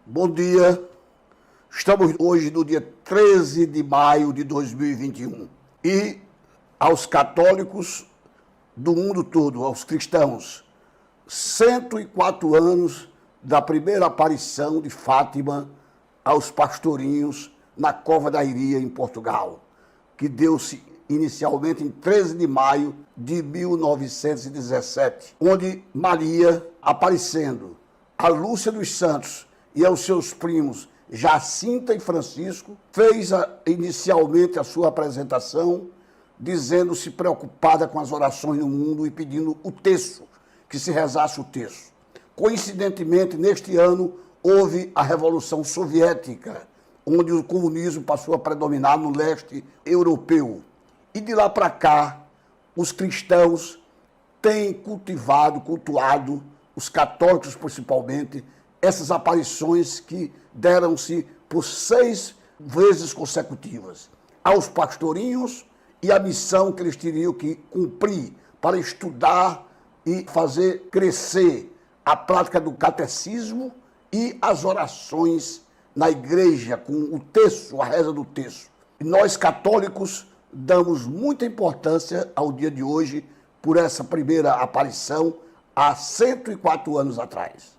Bom dia, estamos hoje no dia 13 de maio de 2021 e aos católicos do mundo todo, aos cristãos, 104 anos da primeira aparição de Fátima aos pastorinhos na Cova da Iria, em Portugal, que deu-se inicialmente em 13 de maio de 1917, onde Maria, aparecendo à Lúcia dos Santos e aos seus primos Jacinta e Francisco, fez inicialmente a sua apresentação, dizendo-se preocupada com as orações no mundo e pedindo o terço, que se rezasse o terço. Coincidentemente, neste ano, houve a Revolução Soviética, onde o comunismo passou a predominar no leste europeu. E de lá para cá, os cristãos têm cultuado, os católicos principalmente, essas aparições que deram-se por 6 vezes consecutivas aos pastorinhos e a missão que eles teriam que cumprir para estudar e fazer crescer a prática do catecismo e as orações na igreja, com o terço, a reza do terço. E nós, católicos, damos muita importância ao dia de hoje por essa primeira aparição há 104 anos atrás.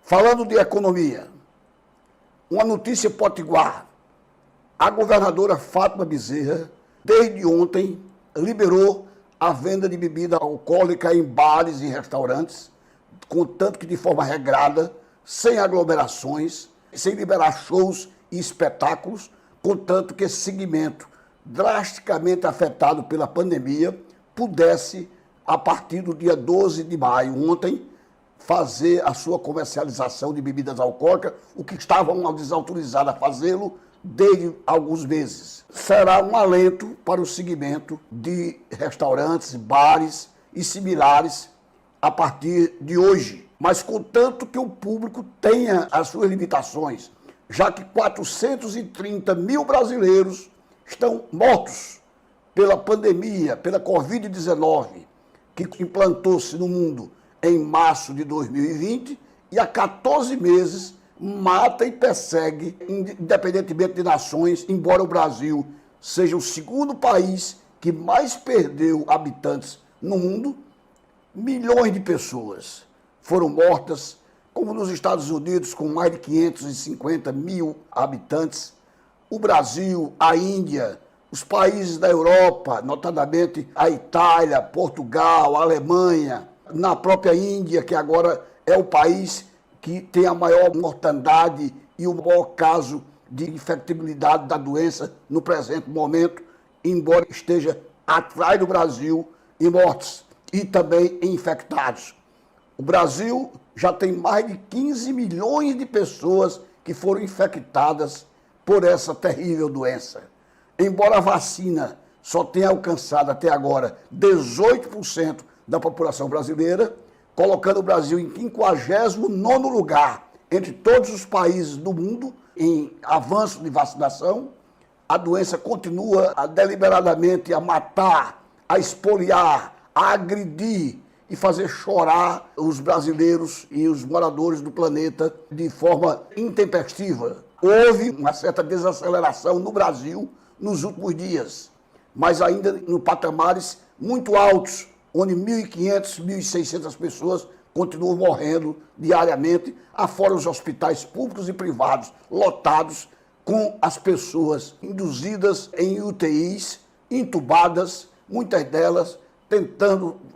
Falando de economia, uma notícia potiguar. A governadora Fátima Bezerra, desde ontem, liberou a venda de bebida alcoólica em bares e restaurantes, contanto que de forma regrada, sem aglomerações, sem liberar shows e espetáculos, contanto que esse segmento, drasticamente afetado pela pandemia, pudesse, a partir do dia 12 de maio, ontem, fazer a sua comercialização de bebidas alcoólicas, o que estavam desautorizados a fazê-lo desde alguns meses. Será um alento para o segmento de restaurantes, bares e similares a partir de hoje, mas contanto que o público tenha as suas limitações, já que 430 mil brasileiros estão mortos pela pandemia, pela Covid-19, que implantou-se no mundo em março de 2020 e há 14 meses mata e persegue, independentemente de nações, embora o Brasil seja o segundo país que mais perdeu habitantes no mundo, milhões de pessoas foram mortas, como nos Estados Unidos, com mais de 550 mil habitantes, o Brasil, a Índia, os países da Europa, notadamente a Itália, Portugal, a Alemanha, na própria Índia, que agora é o país que tem a maior mortandade e o maior caso de infectabilidade da doença no presente momento, embora esteja atrás do Brasil em mortes e também em infectados. O Brasil já tem mais de 15 milhões de pessoas que foram infectadas por essa terrível doença. Embora a vacina só tenha alcançado até agora 18% da população brasileira, colocando o Brasil em 59º lugar entre todos os países do mundo em avanço de vacinação, a doença continua deliberadamente a matar, a expoliar, a agredir e fazer chorar os brasileiros e os moradores do planeta de forma intempestiva. Houve uma certa desaceleração no Brasil nos últimos dias, mas ainda em patamares muito altos, onde 1.500, 1.600 pessoas continuam morrendo diariamente, afora os hospitais públicos e privados lotados com as pessoas induzidas em UTIs, entubadas, muitas delas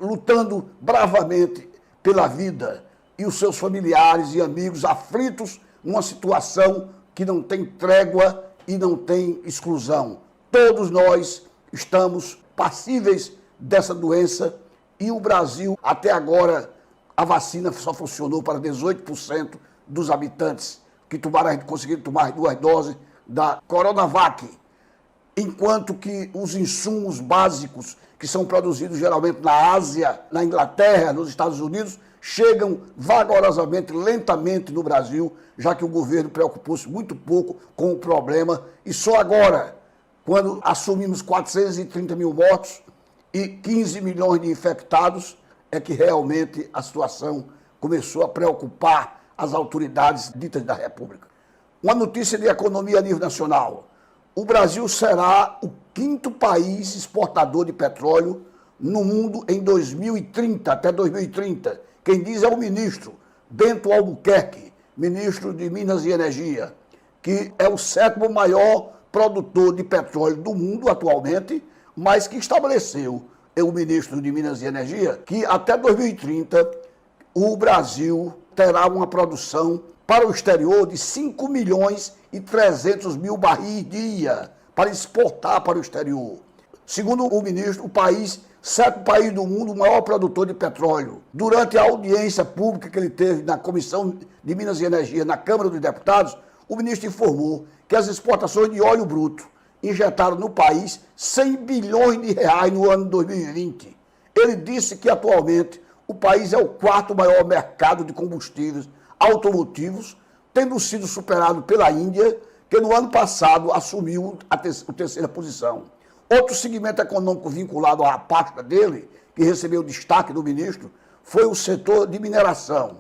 lutando bravamente pela vida, e os seus familiares e amigos aflitos numa situação que não tem trégua e não tem exclusão. Todos nós estamos passíveis dessa doença e o Brasil, até agora, a vacina só funcionou para 18% dos habitantes que conseguiram tomar as 2 doses da Coronavac, enquanto que os insumos básicos que são produzidos geralmente na Ásia, na Inglaterra, nos Estados Unidos, chegam vagarosamente, lentamente no Brasil, já que o governo preocupou-se muito pouco com o problema e só agora, quando assumimos 430 mil mortos e 15 milhões de infectados, é que realmente a situação começou a preocupar as autoridades ditas da República. Uma notícia de economia a nível nacional. O Brasil será o 5º país exportador de petróleo no mundo em 2030, até 2030. Quem diz é o ministro Bento Albuquerque, ministro de Minas e Energia, que é o 7º maior produtor de petróleo do mundo atualmente, mas que estabeleceu, o ministro de Minas e Energia, que até 2030 o Brasil terá uma produção para o exterior de 5.300.000 barris dia para exportar para o exterior. Segundo o ministro, o país, 7º país do mundo, o maior produtor de petróleo. Durante a audiência pública que ele teve na Comissão de Minas e Energia, na Câmara dos Deputados, o ministro informou que as exportações de óleo bruto injetaram no país 100 bilhões de reais no ano de 2020. Ele disse que atualmente o país é o 4º maior mercado de combustíveis automotivos, tendo sido superado pela Índia, que no ano passado assumiu a 3ª posição. Outro segmento econômico vinculado à pasta dele, que recebeu destaque do ministro, foi o setor de mineração.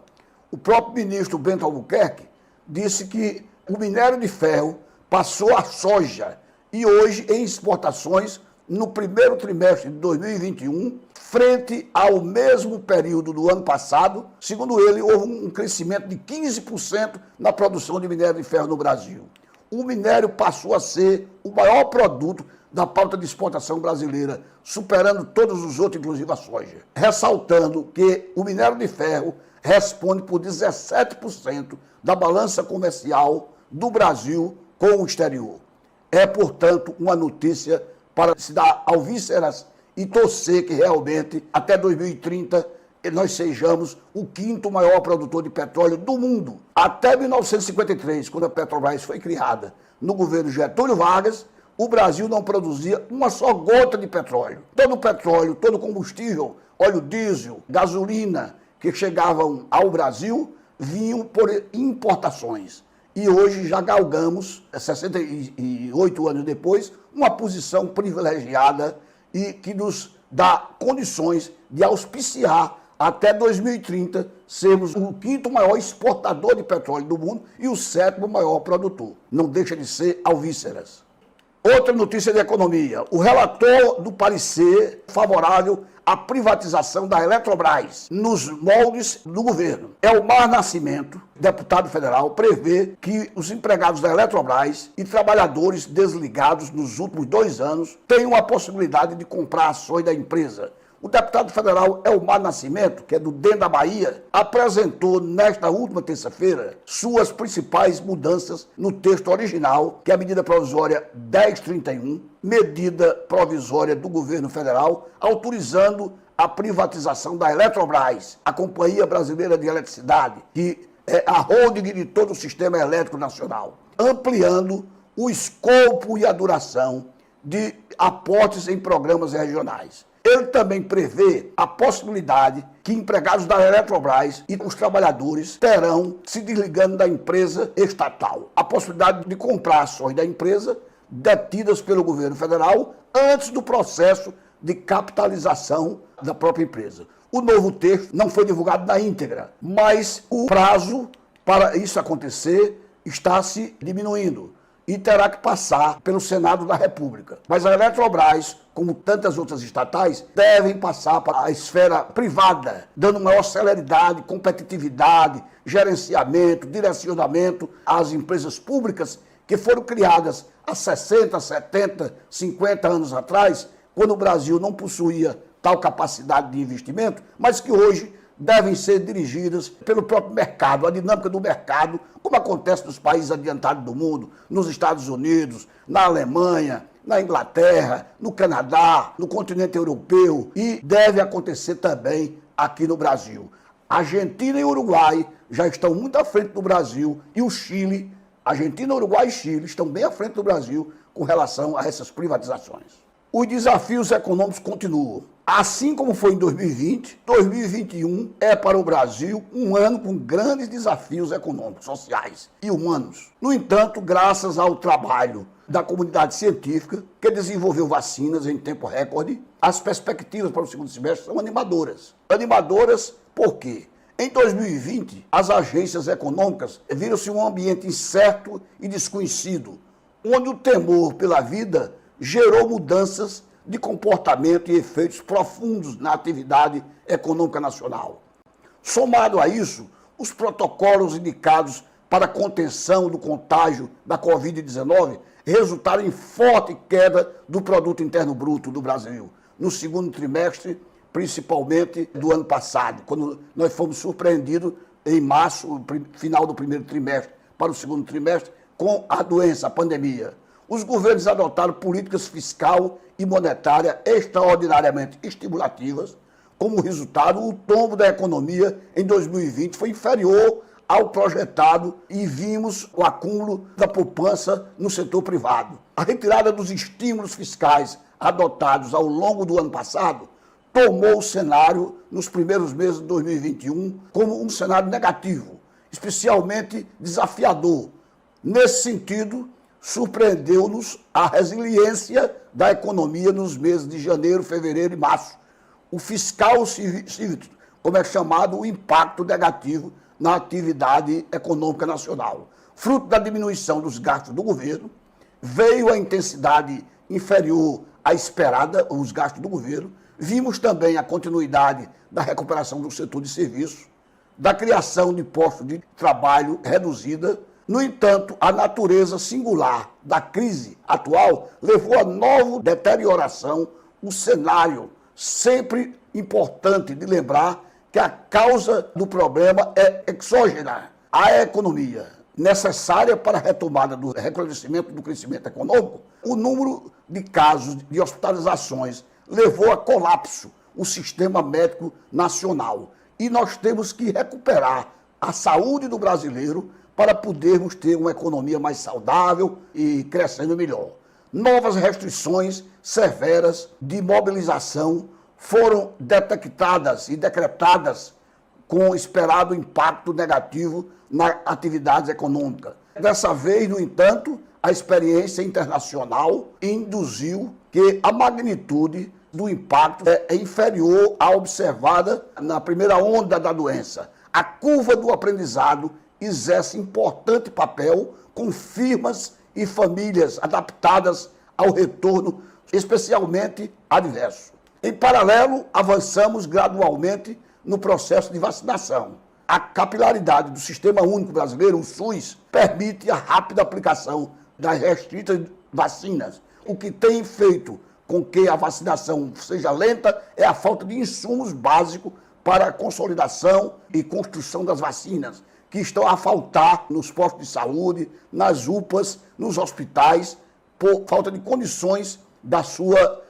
O próprio ministro Bento Albuquerque disse que o minério de ferro passou a soja e hoje em exportações no primeiro trimestre de 2021, frente ao mesmo período do ano passado, segundo ele, houve um crescimento de 15% na produção de minério de ferro no Brasil. O minério passou a ser o maior produto da pauta de exportação brasileira, superando todos os outros, inclusive a soja. Ressaltando que o minério de ferro responde por 17% da balança comercial do Brasil com o exterior. É, portanto, uma notícia para se dar alvíceras e torcer que realmente, até 2030, nós sejamos o 5º maior produtor de petróleo do mundo. Até 1953, quando a Petrobras foi criada no governo Getúlio Vargas, o Brasil não produzia uma só gota de petróleo. Todo o petróleo, todo o combustível, óleo diesel, gasolina, que chegavam ao Brasil, vinham por importações. E hoje já galgamos, 68 anos depois, uma posição privilegiada e que nos dá condições de auspiciar até 2030 sermos o 5º maior exportador de petróleo do mundo e o 7º maior produtor. Não deixa de ser alvíceras. Outra notícia de economia. O relator do parecer favorável à privatização da Eletrobras nos moldes do governo. Elmar Nascimento, deputado federal, prevê que os empregados da Eletrobras e trabalhadores desligados nos últimos 2 anos tenham a possibilidade de comprar ações da empresa. O deputado federal Elmar Nascimento, que é do DEM da Bahia, apresentou nesta última terça-feira suas principais mudanças no texto original, que é a medida provisória 1031, medida provisória do governo federal, autorizando a privatização da Eletrobras, a Companhia Brasileira de Eletricidade, que é a holding de todo o sistema elétrico nacional, ampliando o escopo e a duração de aportes em programas regionais. Ele também prevê a possibilidade que empregados da Eletrobras e os trabalhadores terão se desligando da empresa estatal. A possibilidade de comprar ações da empresa detidas pelo governo federal antes do processo de capitalização da própria empresa. O novo texto não foi divulgado na íntegra, mas o prazo para isso acontecer está se diminuindo e terá que passar pelo Senado da República. Mas a Eletrobras, como tantas outras estatais, devem passar para a esfera privada, dando maior celeridade, competitividade, gerenciamento, direcionamento às empresas públicas que foram criadas há 60, 70, 50 anos atrás, quando o Brasil não possuía tal capacidade de investimento, mas que hoje devem ser dirigidas pelo próprio mercado, a dinâmica do mercado, como acontece nos países adiantados do mundo, nos Estados Unidos, na Alemanha, na Inglaterra, no Canadá, no continente europeu, e deve acontecer também aqui no Brasil. Argentina e Uruguai já estão muito à frente do Brasil, e o Chile, Argentina, Uruguai e Chile estão bem à frente do Brasil com relação a essas privatizações. Os desafios econômicos continuam. Assim como foi em 2020, 2021 é para o Brasil um ano com grandes desafios econômicos, sociais e humanos. No entanto, graças ao trabalho da comunidade científica, que desenvolveu vacinas em tempo recorde, as perspectivas para o segundo semestre são animadoras. Animadoras por quê? Em 2020, as agências econômicas viram-se um ambiente incerto e desconhecido, onde o temor pela vida gerou mudanças de comportamento e efeitos profundos na atividade econômica nacional. Somado a isso, os protocolos indicados para a contenção do contágio da Covid-19 resultaram em forte queda do Produto Interno Bruto do Brasil, no segundo trimestre, principalmente do ano passado, quando nós fomos surpreendidos em março, final do primeiro trimestre, para o segundo trimestre, com a doença, a pandemia. Os governos adotaram políticas fiscal e monetária extraordinariamente estimulativas. Como resultado, o tombo da economia em 2020 foi inferior ao projetado e vimos o acúmulo da poupança no setor privado. A retirada dos estímulos fiscais adotados ao longo do ano passado tomou o cenário nos primeiros meses de 2021 como um cenário negativo, especialmente desafiador. Nesse sentido, surpreendeu-nos a resiliência da economia nos meses de janeiro, fevereiro e março. O fiscal cívico, como é chamado, o impacto negativo na atividade econômica nacional. Fruto da diminuição dos gastos do governo, veio a intensidade inferior à esperada, os gastos do governo. Vimos também a continuidade da recuperação do setor de serviços, da criação de postos de trabalho reduzida. No entanto, a natureza singular da crise atual levou a nova deterioração. O cenário, sempre importante de lembrar que a causa do problema é exógena, a economia, necessária para a retomada do recrudescimento do crescimento econômico. O número de casos de hospitalizações levou a colapso o sistema médico nacional. E nós temos que recuperar a saúde do brasileiro para podermos ter uma economia mais saudável e crescendo melhor. Novas restrições severas de mobilização foram detectadas e decretadas com esperado impacto negativo na atividade econômica. Dessa vez, no entanto, a experiência internacional induziu que a magnitude do impacto é inferior à observada na primeira onda da doença. A curva do aprendizado exerce importante papel com firmas e famílias adaptadas ao retorno, especialmente adverso. Em paralelo, avançamos gradualmente no processo de vacinação. A capilaridade do Sistema Único Brasileiro, o SUS, permite a rápida aplicação das restritas vacinas. O que tem feito com que a vacinação seja lenta é a falta de insumos básicos para a consolidação e construção das vacinas, que estão a faltar nos postos de saúde, nas UPAs, nos hospitais, por falta de condições da sua...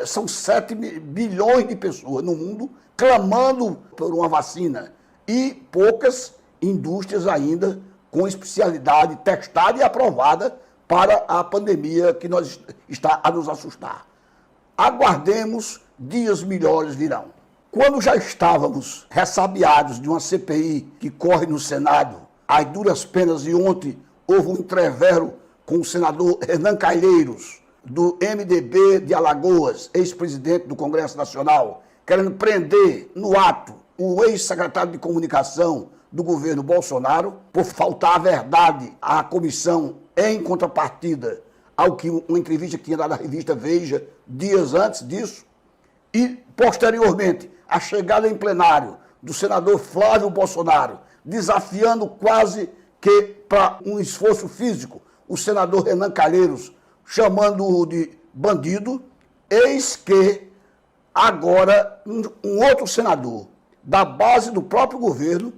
São 7 bilhões de pessoas no mundo clamando por uma vacina e poucas indústrias ainda com especialidade testada e aprovada para a pandemia que está a nos assustar. Aguardemos, dias melhores virão. Quando já estávamos ressabiados de uma CPI que corre no Senado, às duras penas, e ontem houve um entrevero com o senador Renan Calheiros, do MDB de Alagoas, ex-presidente do Congresso Nacional, querendo prender no ato o ex-secretário de Comunicação do governo Bolsonaro, por faltar a verdade à comissão em contrapartida ao que uma entrevista que tinha dado à revista Veja dias antes disso, e, posteriormente, a chegada em plenário do senador Flávio Bolsonaro, desafiando quase que para um esforço físico o senador Renan Calheiros, chamando-o de bandido. Eis que agora um outro senador da base do próprio governo,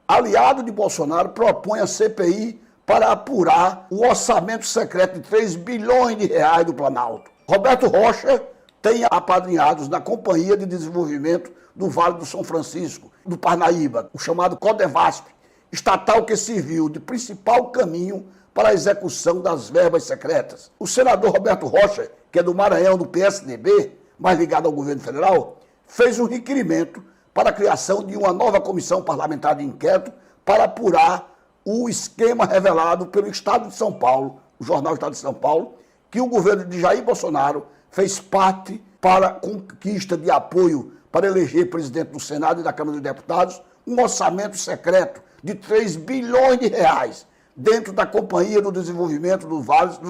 aliado de Bolsonaro, propõe a CPI para apurar o orçamento secreto de 3 bilhões de reais do Planalto. Roberto Rocha tem apadrinhados na Companhia de Desenvolvimento do Vale do São Francisco, do Parnaíba, o chamado Codevasp, estatal que serviu de principal caminho para a execução das verbas secretas. O senador Roberto Rocha, que é do Maranhão, do PSDB, mais ligado ao governo federal, fez um requerimento para a criação de uma nova comissão parlamentar de inquérito para apurar o esquema revelado pelo Estado de São Paulo, o jornal Estado de São Paulo, que o governo de Jair Bolsonaro fez parte para a conquista de apoio para eleger presidente do Senado e da Câmara dos Deputados um orçamento secreto de 3 bilhões de reais dentro da Companhia do Desenvolvimento dos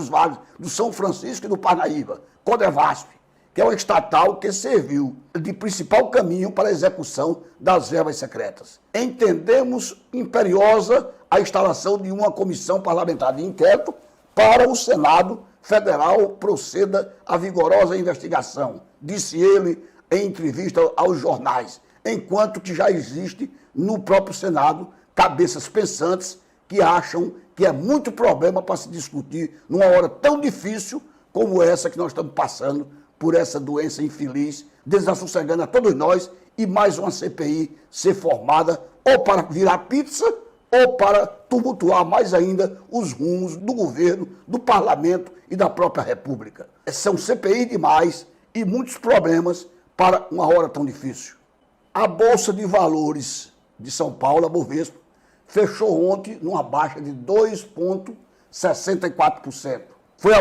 Vales do São Francisco e do Parnaíba, Codevasf, que é uma estatal que serviu de principal caminho para a execução das verbas secretas. Entendemos imperiosa a instalação de uma comissão parlamentar de inquérito para o Senado Federal proceda à vigorosa investigação, disse ele em entrevista aos jornais, enquanto que já existe no próprio Senado cabeças pensantes que acham que é muito problema para se discutir numa hora tão difícil como essa que nós estamos passando por essa doença infeliz, desassossegando a todos nós, e mais uma CPI ser formada ou para virar pizza ou para tumultuar mais ainda os rumos do governo, do parlamento e da própria república. São CPI demais e muitos problemas para uma hora tão difícil. A Bolsa de Valores de São Paulo, a Bovespa, fechou ontem numa baixa de 2,64%. Foi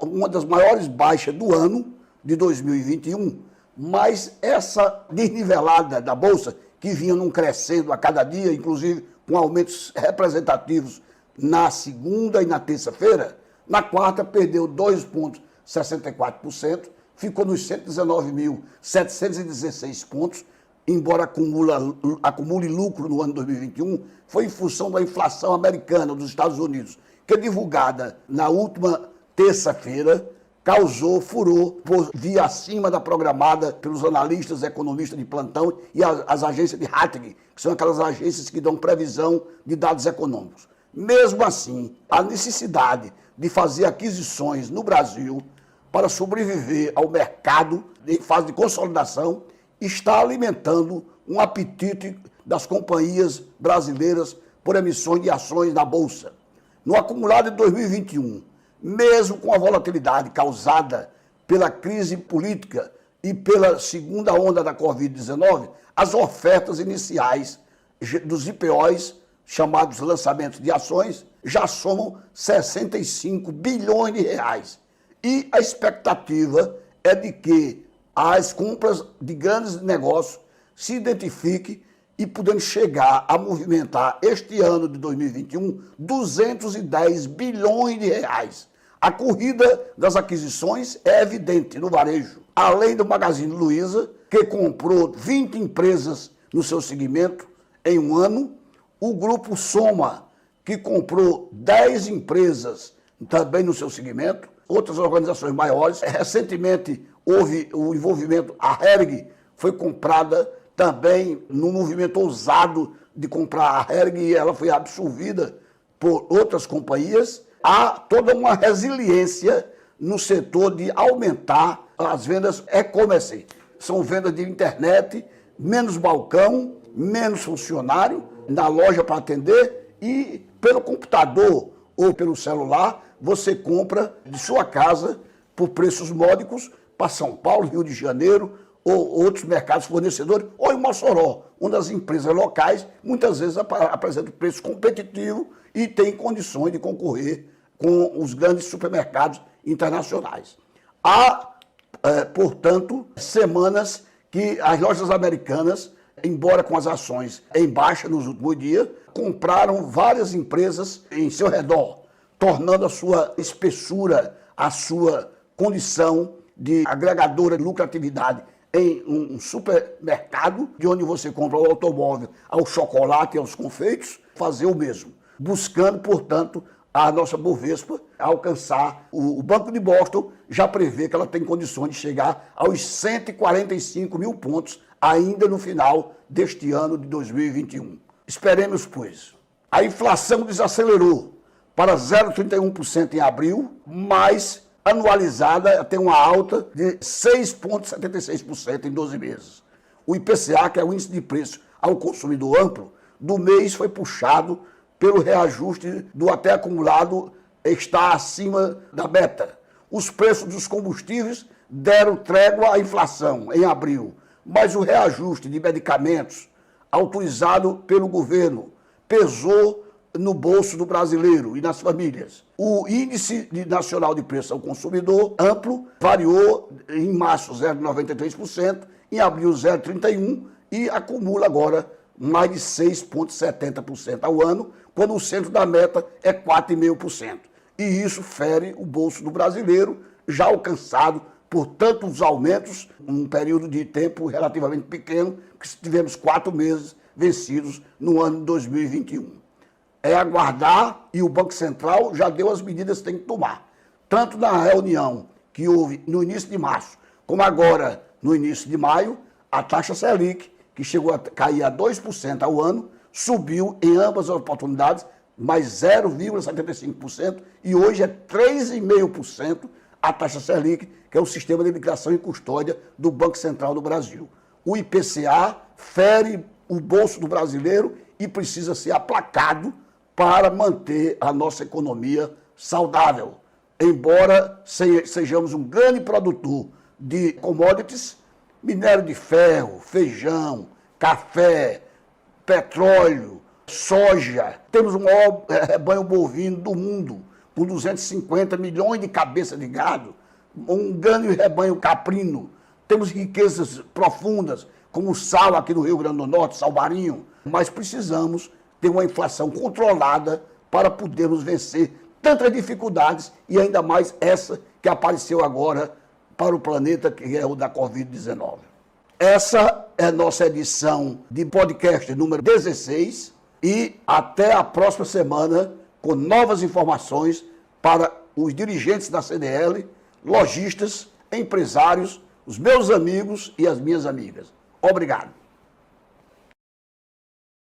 uma das maiores baixas do ano de 2021, mas essa desnivelada da Bolsa, que vinha num crescendo a cada dia, inclusive com aumentos representativos na segunda e na terça-feira, na quarta perdeu 2,64%, ficou nos 119.716 pontos, embora acumule lucro no ano 2021, foi em função da inflação americana dos Estados Unidos, que é divulgada na última terça-feira, causou furor por via acima da programada pelos analistas economistas de plantão e as agências de rating, que são aquelas agências que dão previsão de dados econômicos. Mesmo assim, a necessidade de fazer aquisições no Brasil para sobreviver ao mercado em fase de consolidação está alimentando um apetite das companhias brasileiras por emissões de ações na Bolsa. No acumulado de 2021, mesmo com a volatilidade causada pela crise política e pela segunda onda da Covid-19, as ofertas iniciais dos IPOs, chamados lançamentos de ações, já somam 65 bilhões de reais. E a expectativa é de que as compras de grandes negócios se identifiquem e podendo chegar a movimentar este ano de 2021 210 bilhões de reais. A corrida das aquisições é evidente no varejo. Além do Magazine Luiza, que comprou 20 empresas no seu segmento em um ano, o Grupo Soma, que comprou 10 empresas também no seu segmento, outras organizações maiores. Recentemente houve o envolvimento, a Hering foi comprada também num movimento ousado de comprar a Hering e ela foi absorvida por outras companhias. Há toda uma resiliência no setor de aumentar as vendas e-commerce. São vendas de internet, menos balcão, menos funcionário na loja para atender e pelo computador ou pelo celular você compra de sua casa por preços módicos para São Paulo, Rio de Janeiro ou outros mercados fornecedores ou em Mossoró, onde as empresas locais muitas vezes apresentam preço competitivo e têm condições de concorrer com os grandes supermercados internacionais. Há, portanto, semanas que as lojas americanas, embora com as ações em baixa nos últimos dias, compraram várias empresas em seu redor, tornando a sua espessura, a sua condição de agregadora de lucratividade em um supermercado, de onde você compra o automóvel, ao chocolate e aos confeitos, fazer o mesmo, buscando, portanto, a nossa Bovespa alcançar. O Banco de Boston já prevê que ela tem condições de chegar aos 145 mil pontos ainda no final deste ano de 2021. Esperemos, pois. A inflação desacelerou para 0,31% em abril, mas anualizada tem uma alta de 6,76% em 12 meses. O IPCA, que é o Índice de Preço ao Consumidor Amplo, do mês foi puxado pelo reajuste do até acumulado, está acima da meta. Os preços dos combustíveis deram trégua à inflação em abril, mas o reajuste de medicamentos autorizado pelo governo pesou no bolso do brasileiro e nas famílias. O Índice Nacional de Preço ao Consumidor Amplo variou em março 0,93%, em abril 0,31% e acumula agora mais de 6,70% ao ano, quando o centro da meta é 4,5%. E isso fere o bolso do brasileiro, já alcançado por tantos aumentos, num período de tempo relativamente pequeno, que tivemos 4 meses vencidos no ano de 2021. É aguardar, e o Banco Central já deu as medidas que tem que tomar. Tanto na reunião que houve no início de março, como agora no início de maio, a taxa Selic, que chegou a cair a 2% ao ano, subiu em ambas as oportunidades, mais 0,75%, e hoje é 3,5% a taxa Selic, que é o sistema de liquidação e custódia do Banco Central do Brasil. O IPCA fere o bolso do brasileiro e precisa ser aplacado para manter a nossa economia saudável. Embora sejamos um grande produtor de commodities, minério de ferro, feijão, café, petróleo, soja. Temos o maior rebanho bovino do mundo, com 250 milhões de cabeças de gado, um grande rebanho caprino. Temos riquezas profundas, como o sal aqui no Rio Grande do Norte, salbarinho, mas precisamos ter uma inflação controlada para podermos vencer tantas dificuldades e ainda mais essa que apareceu agora para o planeta, que é o da Covid-19. Essa é a nossa edição de podcast número 16 e até a próxima semana com novas informações para os dirigentes da CDL, lojistas, empresários, os meus amigos e as minhas amigas. Obrigado.